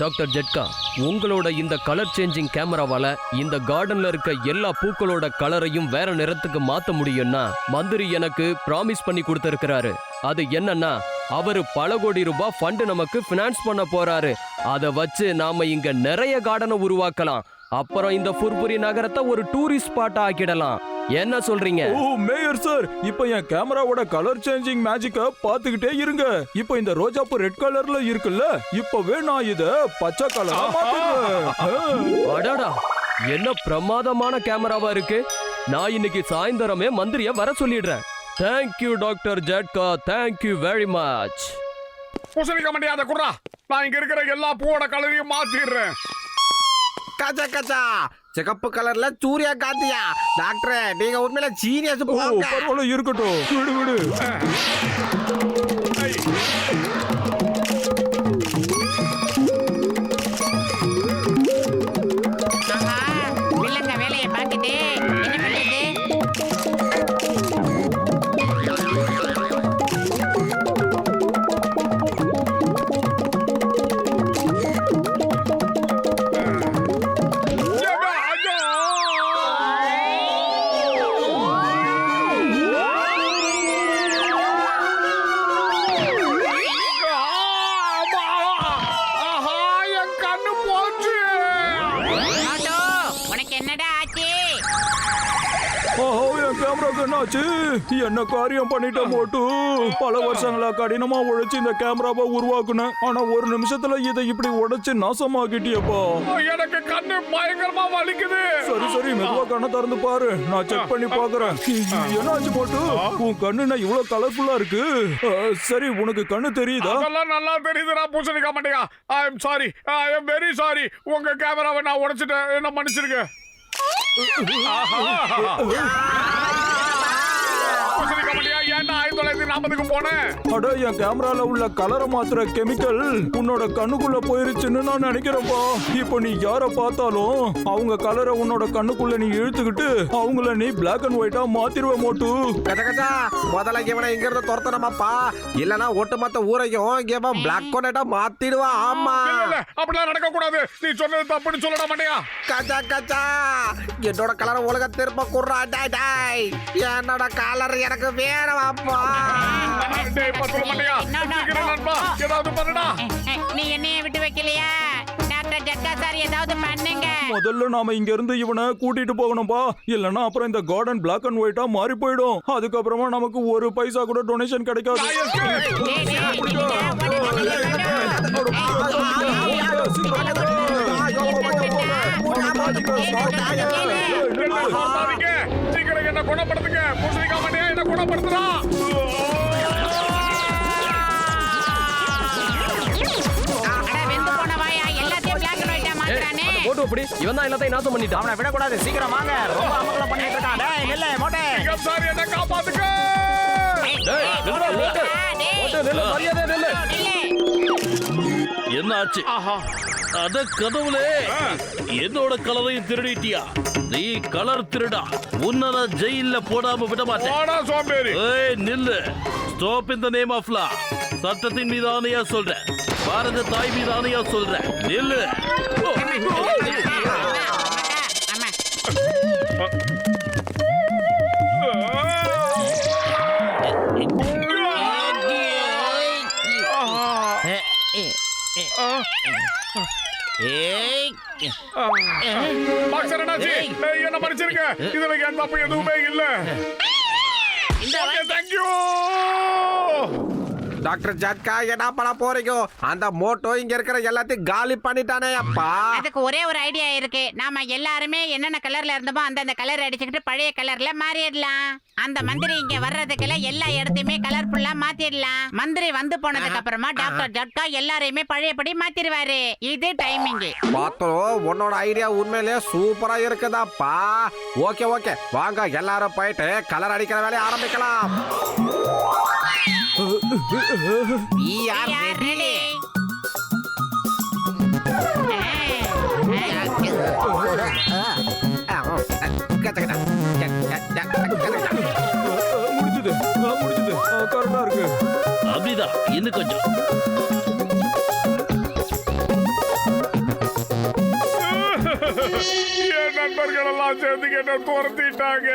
Doctor ஜெட்கா, உங்களோட இந்த colour changing கேமராவால இந்த கார்டன்ல இருக்க எல்லா பூக்களோட கலரையும் வேற நிறத்துக்கு மாத்த முடியும்னா மந்திரி எனக்கு ப்ராமிஸ் பண்ணி கொடுத்திருக்கிறாரு. அது என்னன்னா, அவரு பல கோடி ரூபாய் ஃபண்ட் நமக்கு பினான்ஸ் பண்ண போறாரு. அதை வச்சு நாம இங்க நிறைய கார்டனை உருவாக்கலாம். அப்புறம் இந்த ஃபுர்புரி நகரத்தை ஒரு டூரிஸ்ட் ஸ்பாட்டா ஆக்கிடலாம். என்ன சொல்றீங்க? ஓ மேயர் சார், இப்போ என் கேமராவோட கலர் சேஞ்சிங் மேஜிக்க பாத்துக்கிட்டே இருங்க. இப்போ இந்த ரோஜாப்பூ ரெட் கலர்ல இருக்குல்ல, இப்பவே நான் இத பச்சை கலரா மாத்திடுறேன். அடடா, என்ன பிரமாதமான கேமராவா இருக்கு. நான் இன்னைக்கு சாயந்தரமே மந்திரிய வர சொல்லிடுறேன். தேங்க்யூ டாக்டர் ஜெட்கா, தேங்க்யூ வெரி மச். பூசணிக்க முடியாத குர்ரா, நான் இங்க இருக்கிற எல்லா பூவோட கலரையும் மாத்திடுறேன். கச்சா கச்சா சிகப்பு கலர்ல சூர்யா காந்தியா டாக்டர், நீங்க உண்மையில ஜீனியஸ். பரவாயில்ல, இருக்கட்டும், விடு விடு. வேலையை பார்த்துட்டு என்ன பண்றது? என்னாச்சு? என்ன காரியம் பண்ணிட்ட மோட்டு? பல வருஷங்களா கடினமா உழைச்சு இந்த கேமராவை உருவாக்குனேன். ஆனா ஒரு நிமிஷத்துல இதை இப்படி உடைச்சு நாசமாக்கிட்டியப்பா. எனக்கு கண்ணு பயங்கரமா வலிக்குது. சரி சரி, மெதுவா கண்ணை திறந்து பாரு, நான் செக் பண்ணி பாக்குறேன். என்னாச்சு மோட்டு? உன் கண்ணு என்ன இவ்வளவு கலர்ஃபுல்லா இருக்கு? சரி, உனக்கு கண்ணு தெரியுதா? அதெல்லாம் நல்லா தெரியுதுடா பூசணிக்க மாட்டேங்க. I am sorry, I am very sorry. உங்க கேமராவை நான் உடைச்சிட்டேன், என்ன மன்னிச்சிருங்க. அட, என் கேமரால உள்ள கலரை மாத்துற கெமிக்கல் உன்னோட கண்ணுக்குள்ள போயிருச்சுன்னு நான் நினைக்கிறேன்ப்பா. இப்போ நீ யார பார்த்தாலும் அவங்க கலரை உன்னோட கண்ணுக்குள்ள நீ இழுத்துக்கிட்டு அவங்கள நீ பிளாக் அண்ட் ஒயிட்டா மாத்திருவ மோட்டு. கச்சா கச்சா, முதல்ல இவனை இங்க இருந்து துரத்தணுமாப்பா, இல்லனா ஒட்டுமொத்த ஊரையும் இவன் பிளாக் அண்ட் ஒயிட்டா மாத்திடுவா. ஆமா, அப்படிலாம் நடக்க கூடாது. நீ சொன்னது தப்புன்னு சொல்லட மாட்டியா? கச்சா கச்சா, என்னோட கலர் உலக திரும்ப குர்ரா. டாய் டாய், என்னோட கலர் எனக்கு வேணாம்ப்பா. நீ என்னைய விட்டு வைக்கலையா? டாக்டர் ஜெட்கா சார், ஏதாவது பண்ணுங்க. முதல்ல நாம இங்க இருந்து இவனை கூட்டிட்டு போகணும்பா, இல்லன்னா அப்புறம் இந்த கார்டன் பிளாக் அண்ட் ஒயிட்டா மாறி போயிடும். அதுக்கப்புறமா நமக்கு ஒரு பைசா கூட டொனேஷன் கிடைக்காது. சீக்கிரம் என்ன குணப்படுத்துங்க. பூசணிக்க மாட்டியா, என்ன குணப்படுத்துறா? இவன் தான் எல்லாத்தையும் நாசம் பண்ணிட்டான். அவனை விடக்கூடாது, சீக்கிரம் வாங்க. ரொம்ப அமங்கலம் பண்ணிட்டு இருக்கான். டேய் நில்ல மோட்டே. சார், என்ன காப்பாத்துங்க. என்ன ஆச்சு? அத கடவுளே, என்னோட கலரையும் திருடிட்டியா? நீ கலர் திருடா, உன்னத ஜெயில போடாம விட மாட்டேன். நில்லு. Stop in the name of law. சட்டத்தின் மீது ஆணையா சொல்றேன், பாரத தாய் மீது ஆணையா சொல்றேன். நில்லு. என்ன மன்னிச்சிருங்க, இதுல என் தப்பு எதுவுமே இல்ல. தேங்க்யூ டாக்டர் ஜெட்கா, என்ன பண்ண போறீங்க? அந்த மோட்டோ இங்க இருக்கிற எல்லாத்தையும் காலி பண்ணிட்டானே அப்பா. அதுக்கு ஒரே ஒரு ஐடியா இருக்கு. நாம எல்லாருமே என்னென்ன கலர்ல இருந்தோமோ அந்த கலர் அடிச்சுக்கிட்டு பழைய கலர்ல மாறிடலாம். அந்த மந்திரி இங்க வர்றதுக்குள்ள எல்லா இடத்தையுமே கலர்ஃபுல்லா மாத்திடலாம். மந்திரி வந்து போனதுக்கு அப்புறமா டாக்டர் ஜெட்கா எல்லாரையுமே பழையபடி மாத்திடுவாரு. இது டைமிங். பார்த்தோம், உன்னோட ஐடியா உண்மையிலேயே சூப்பரா இருக்குதாப்பா. ஓகே ஓகே, வாங்க எல்லாரும் போயிட்டு கலர் அடிக்கிற வேலையை ஆரம்பிக்கலாம். முடிஞ்சது, கரெக்டா இருக்கு. அப்படிதான், இன்னும் கொஞ்சம். நண்பர்கள் எல்லாம் சேர்ந்து என்ன துரத்திட்டாங்க.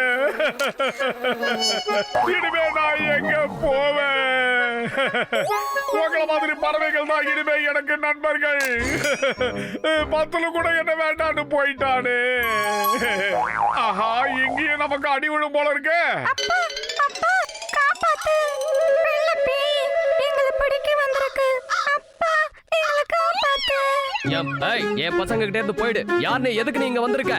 இனிமே நான் எங்க போவேன்? உங்கள மாதிரி பறவைகள் தான் இனிமே எனக்கு நண்பர்கள். பத்துல கூட என்ன வேண்டான்னு போயிட்டானே. ஆஹா, இங்கேயும் நமக்கு அடி விழும் போல இருக்கு. என் பசங்க கிட்ட இருந்து போயிடு. யாருன்னு எதுக்கு நீங்க வந்திருக்க?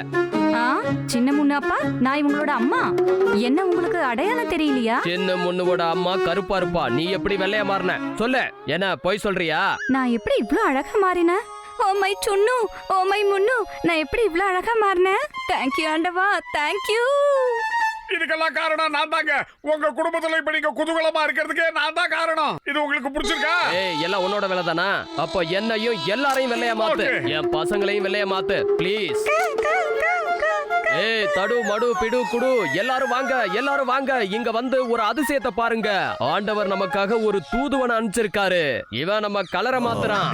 சின்ன முன்னாப்பா, நான் இவங்களோட அம்மா. என்ன உங்களுக்கு அடையாளம் தெரியலையா? சின்ன முன்னுவோட அம்மா கருப்பா இருப்பா. நீ எப்படி வெள்ளையா மாறின? சொல்லு. என்ன போய் சொல்றியா? நான் எப்படி இவ்ளோ அழகா மாறினேன்? ஓ மை சுன்னு, ஓ மை முன்னு, நான் எப்படி இவ்ளோ அழகா மாறினேன்? தேங்க்யூ ஆண்டவா, தேங்க்யூ. இதுக்கெல்லாம் காரணம் நான் தாங்க. உங்க குடும்பத்துல இப்ப நீங்க குதூகலமா இருக்கிறதுக்கே நான் தான் காரணம். இது உங்களுக்கு பிடிச்சிருக்கா? ஏய், எல்லாம் உன்னோட வேலை தானா? அப்ப என்னையும் எல்லாரையும் வெள்ளையா மாத்து. என் பசங்களையும் வெள்ளையா மாத்து ப்ளீஸ். ஏய், தடு மடு பிடு குடு, எல்லாரும் வாங்க, எல்லாரும் வாங்க. இங்க வந்து ஒரு அதிசயத்தை பாருங்க. ஆண்டவர் நமக்காக ஒரு தூதுவனை அனுப்பிச்சிருக்காரு. இவன் நம்ம கலரை மாத்துறான்.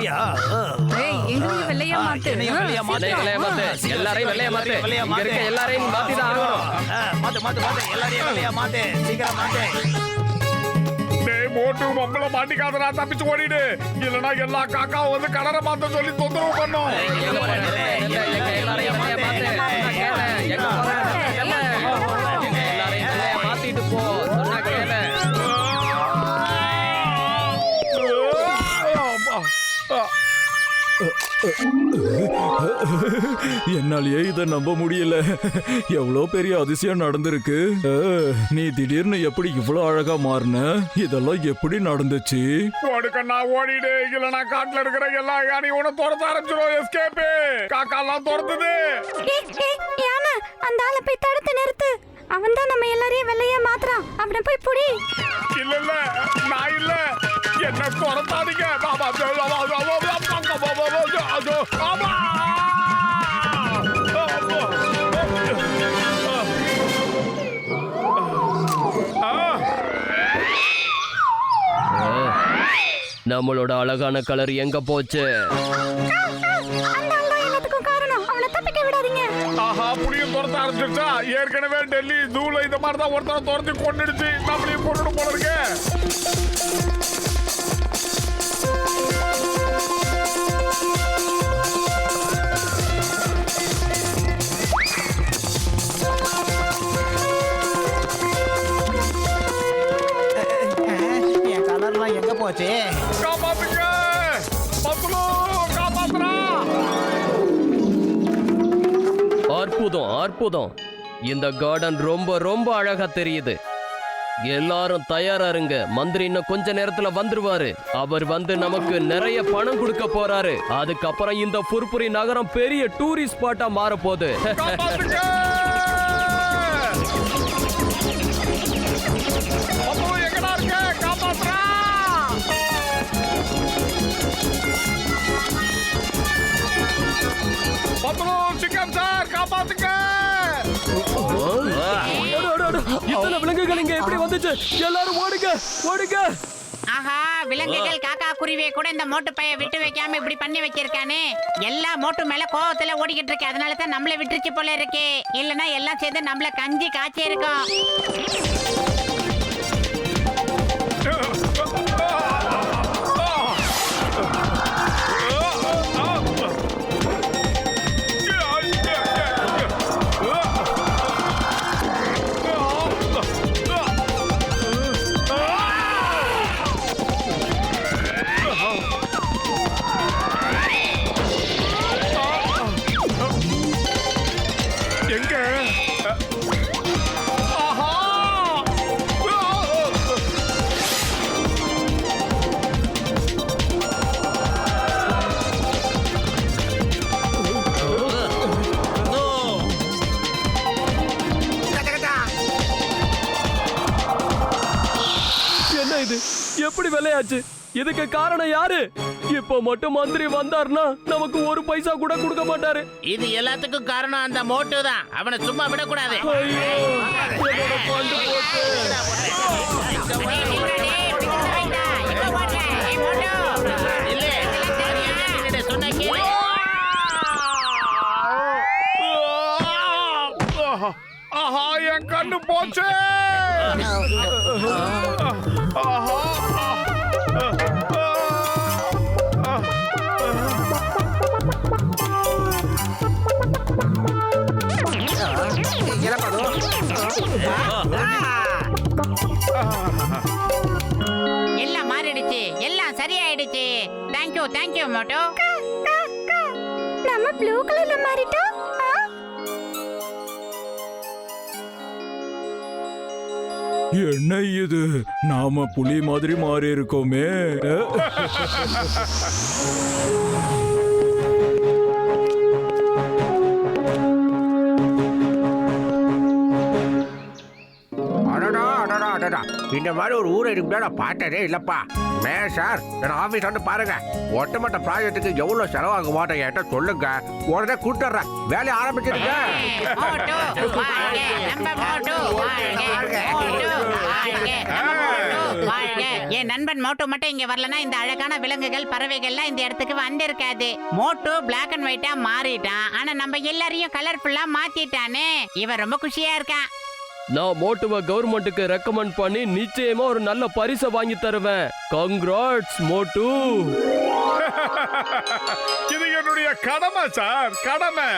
ஏய், எங்களையும் வெள்ளையா மாத்து. வெள்ளையா மாத்து. எல்லாரையும் வெள்ளையா மாத்து. இங்க இருக்க எல்லாரையும் மாத்தி தான் ஆகணும். டேய் மோட்டு, மம்பள மாட்டிக்காதடா, தப்பிச்சு ஓடிடு. இல்லனா எல்லா காக்காவும் வந்து கலரை மாத்த சொல்லி தொந்தரவு பண்ணும். எல்லாரையும் வெள்ளையா மாத்து. எங்க போற? எல்லாரையும் வெள்ளையா மாத்திட்டு போ. சொன்னா கேளு. என்னாலயே இதை நம்ப முடியல. எவ்வளோ பெரிய அதிசயம் நடந்திருக்கு. நீ திடீர்னு எப்படி இவ்வளோ அழகா மாறின? இதெல்லாம் எப்படி நடந்துச்சு? ஓடுக்கண்ணா ஓடிடு. இல்லனா காட்டுல இருக்கிற எல்லா யானையும் உன துரத்த ஆரம்பிச்சிடும். எஸ்கேப். காக்காலாம் துரத்துது. யானை, அந்த ஆளை போய் தடுத்து நிறுத்து. அவன் தான் நம்ம எல்லாரையும் வெள்ளையா மாத்துறான். அவனை போய் புடி. இல்ல இல்ல, நான் இல்ல. என்ன துரத்தாதீங்க. பாபா நம்மளோட அழகான கலர் எங்க போச்சு? ஆஹா, புளியும் துரத்த ஆரம்பிச்சிருச்சா? ஏற்கனவே டெல்லி தூள இந்த மாதிரி தான் ஒருத்தர துரத்தி கொண்டுடுச்சு. நம்மளையும் கொண்டு போல இருக்கு. என் கலர்லாம் எங்க போச்சு? காப்பாத்துங்க, பத்துலு காப்பாத்துறா. அற்புதம், அற்புதம். இந்த கார்டன் ரொம்ப ரொம்ப அழகா தெரியுது. எல்லாரும் தயாரா இருங்க. மந்திரி இன்னும் கொஞ்ச நேரத்துல வந்துருவாரு. அவர் வந்து நமக்கு நிறைய பணம் கொடுக்க போறாரு. அதுக்கப்புறம் இந்த புர்புரி நகரம் பெரிய டூரிஸ்ட் ஸ்பாட்டா மாற போகுது. காப்பாத்துங்க. பத்துலு எங்கடா இருக்க? காப்பாத்துறா. பத்துலு சிக்கன் சார், காப்பாத்துங்க. இத்தனை விலங்குகள் இங்க எப்படி வந்துச்சு? எல்லாரும் ஓடுங்க, ஓடுங்க. ஆஹா, விலங்குகள் காக்கா குருவியை கூட இந்த மோட்டு பைய விட்டு வைக்காம இப்படி பண்ணி வச்சிருக்கானே. எல்லா மோட்டு மேல கோவத்துல ஓடிக்கிட்டு இருக்கு. அதனால தான் நம்மள விட்டுருச்சு போல இருக்கு. இல்லனா எல்லாம் சேர்ந்து நம்மள கஞ்சி காய்ச்சி இருக்கும். எங்க? ஆஹா! என்ன இது? எப்படி வெள்ளையாச்சு? இதுக்கு காரணம் யாரு? இப்போ மட்டும் மந்திரி வந்தார்னா நமக்கு ஒரு பைசா கூட கொடுக்க மாட்டாரு. இது எல்லாத்துக்கும் காரணம் அந்த மோட்டு தான். அவனை சும்மா விடக்கூடாது. ஐயோ, என்னோட பண்டு போச்சு. இல்ல, சொன்ன கேளு. நின்னு போச்சு ஆஹா. என்னப்பா எல்லாம் மாறிடுச்சு, எல்லாம் சரியாயிடுச்சு. Thank you Moto. நம்ம ப்ளூ கலர்ல மாறிட்டோம். என்ன இது, நாம புலி மாதிரி மாறி இருக்கோமே. இந்த மாதிரி ஒரு ஊரை இருக்கு நான் பார்த்ததே இல்லப்பா. சார் என் ஆபீஸ் வந்து பாருங்க. ஒட்டுமொத்த ப்ராஜெக்ட்டுக்கு எவ்வளவு செலவாக மாட்டேன் என்கிட்ட சொல்லுங்க, உடனே கூட்டுறேன். வேலையை ஆரம்பிச்சிருங்க. மோட்டோ, வாழ்க. நம்ம மோட்டோ, வாழ்க. மோட்டோ, வாழ்க. நம்ம மோட்டோ, வாழ்க. என் நண்பன் மோட்டோ மட்டும் இங்க வரலனா இந்த அழகான விலங்குகள் பறவைகள்லாம் இந்த இடத்துக்கு வந்திருக்காது. மோட்டோ பிளாக் அண்ட் ஒயிட்டா மாறிட்டான், ஆனா நம்ம எல்லாரையும் கலர்ஃபுல்லா மாத்திட்டானே. இவன் ரொம்ப குஷியா இருக்கான். நான் மோட்டுவை கவர்மெண்ட்டுக்கு ரெக்கமெண்ட் பண்ணி நிச்சயமா ஒரு நல்ல பரிசை வாங்கி தருவேன். கங்க்ராட்ஸ் மோட்டு. இது என்னுடைய கடமை சார், கடமை.